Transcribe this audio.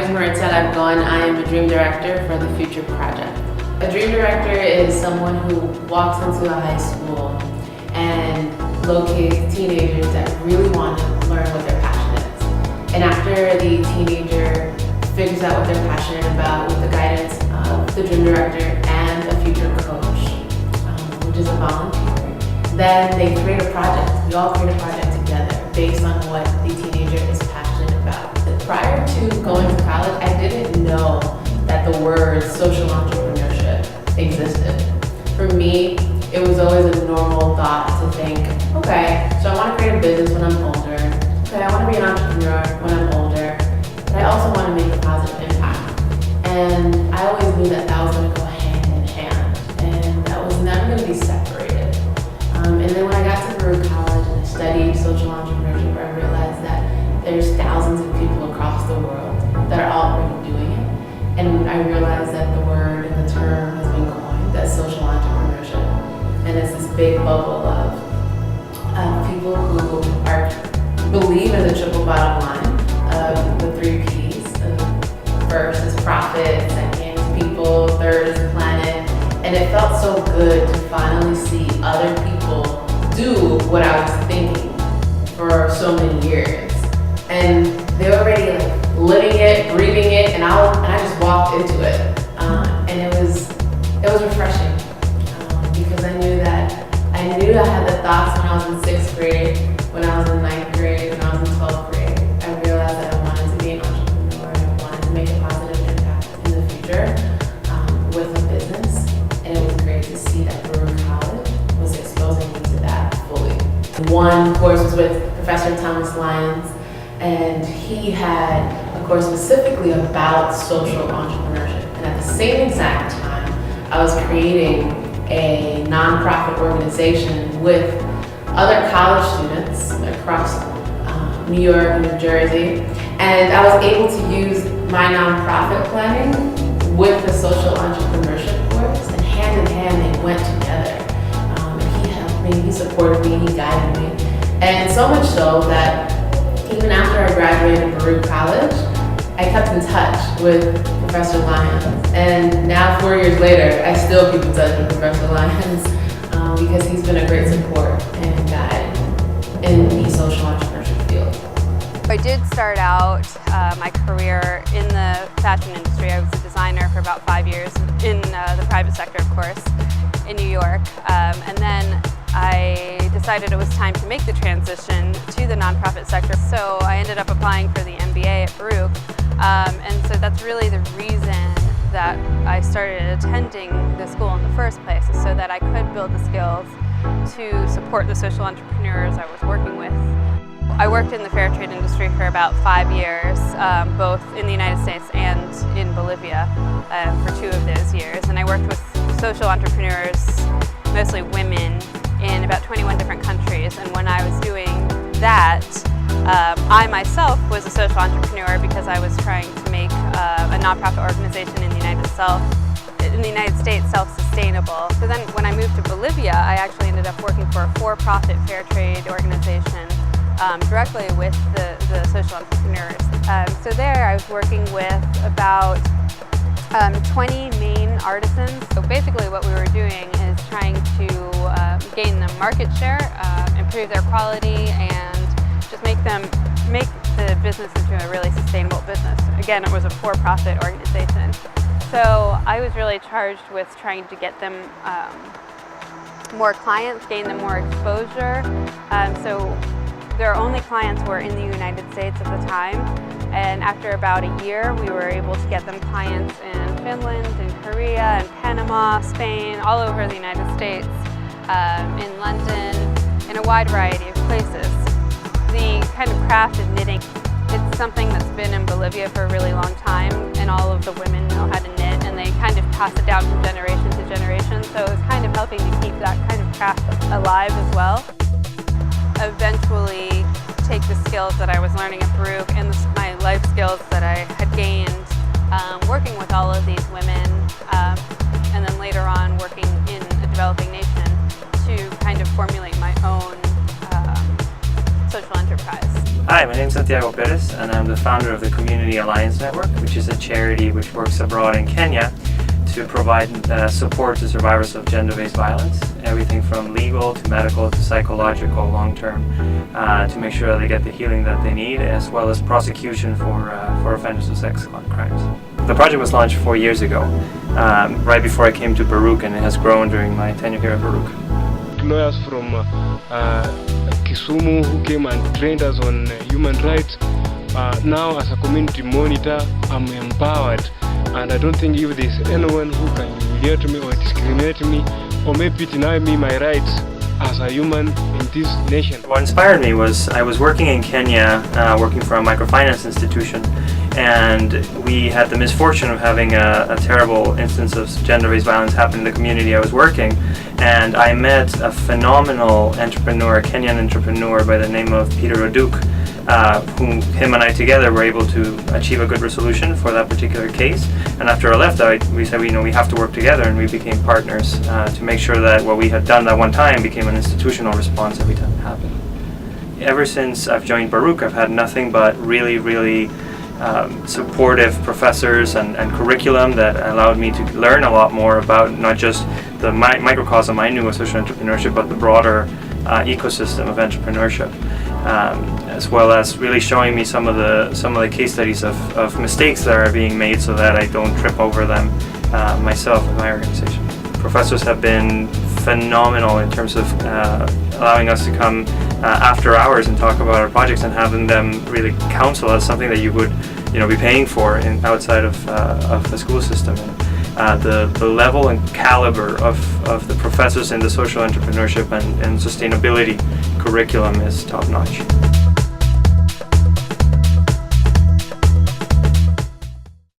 I'm Maritza. I'm going. I am a dream director for the Future Project. A dream director is someone who walks into a high school and locates teenagers that really want to learn what their passion is. And after the teenager figures out what they're passionate about with the guidance of the dream director and a future coach, which is a volunteer, then they create a project. We all create a project together based on what the teenager is passionate about. Prior to going to college, I didn't know that the word social entrepreneurship existed. For me, it was always a normal thought to think, okay, so I want to create a business when I'm older. Okay, I want to be an entrepreneur when I'm older, but I also want to make a positive impact. And I always knew that that was going to go hand in hand, and that was never going to be separated. And then when I got to Baruch College and I studied social entrepreneurship, I realized that there's thousands of people across the world that are already doing it. And I realized that the word and the term has been coined as social entrepreneurship. And it's this big bubble of people who believe in the triple bottom line of the 3 Ps. First is profit, second is people, third is planet. And it felt so good to finally see other people do what I was thinking for so many years. And they were already like living it, breathing it, and I just walked into it. And it was refreshing because I knew I had the thoughts when I was in 6th grade, when I was in 9th grade, when I was in 12th grade. I realized that I wanted to be an entrepreneur and I wanted to make a positive impact in the future with a business. And it was great to see that Baruch College was exposing me to that fully. One course was with Professor Thomas Lyons, and he had a course specifically about social entrepreneurship. And at the same exact time, I was creating a nonprofit organization with other college students across New York and New Jersey. And I was able to use my nonprofit planning with the social entrepreneurship course, and hand in hand they went together. And he helped me, he supported me, he guided me. And so much so that even after I graduated Baruch College, I kept in touch with Professor Lyons. And now 4 years later, I still keep in touch with Professor Lyons because he's been a great support and guide in the social entrepreneurship field. I did start out my career in the fashion industry. I was a designer for about 5 years in the private sector, of course, in New York. And then I decided it was time to make the transition to the nonprofit sector. So I ended up applying for the MBA at Baruch. And so that's really the reason that I started attending the school in the first place, is so that I could build the skills to support the social entrepreneurs I was working with. I worked in the fair trade industry for about 5 years, both in the United States and in Bolivia for 2 of those years. And I worked with social entrepreneurs, mostly women, in about 21 different countries. And when I was doing that, I myself was a social entrepreneur because I was trying to make a nonprofit organization in the United States self-sustainable. So then when I moved to Bolivia, I actually ended up working for a for-profit fair trade organization directly with the social entrepreneurs. So there I was working with about 20 main artisans. So basically what we were doing is trying to gain them market share, improve their quality, and just make the business into a really sustainable business. Again, it was a for-profit organization. So I was really charged with trying to get them more clients, gain them more exposure. So their only clients were in the United States at the time. And after about a year, we were able to get them clients in Finland, in Korea, in Panama, Spain, all over the United States, in London, in a wide variety of places. The kind of craft of knitting, it's something that's been in Bolivia for a really long time, and all of the women know how to knit, and they kind of pass it down from generation to generation, so it's kind of helping to keep that kind of craft alive as well. Eventually take the skills that I was learning at Baruch and my life skills that I had gained working with all of these women, and then later on working in a developing nation to kind of formulate my own social enterprise. Hi, my name is Santiago Perez, and I'm the founder of the Community Alliance Network, which is a charity which works abroad in Kenya to provide support to survivors of gender-based violence, everything from legal to medical to psychological long-term, to make sure that they get the healing that they need, as well as prosecution for offenders of sex crimes. The project was launched 4 years ago, right before I came to Baruch, and it has grown during my tenure here at Baruch. Lawyers from Kisumu who came and trained us on human rights. Now as a community monitor, I'm empowered, and I don't think if there's anyone who can humiliate me or discriminate me or maybe deny me my rights as a human in this nation. What inspired me was I was working in Kenya, working for a microfinance institution, and we had the misfortune of having a terrible instance of gender-based violence happen in the community I was working, and I met a phenomenal entrepreneur, a Kenyan entrepreneur by the name of Pyre Productions, whom him and I together were able to achieve a good resolution for that particular case. And after I left, we said, we have to work together, and we became partners to make sure that what we had done that one time became an institutional response every time it happened. Ever since I've joined Baruch, I've had nothing but really supportive professors and curriculum that allowed me to learn a lot more about not just the microcosm I knew of social entrepreneurship, but the broader ecosystem of entrepreneurship, as well as really showing me some of the case studies of mistakes that are being made, so that I don't trip over them myself in my organization. Professors have been phenomenal in terms of allowing us to come after hours and talk about our projects, and having them really counsel us, something that you would be paying for outside of the school system. And the level and caliber of the professors in the social entrepreneurship and sustainability curriculum is top-notch.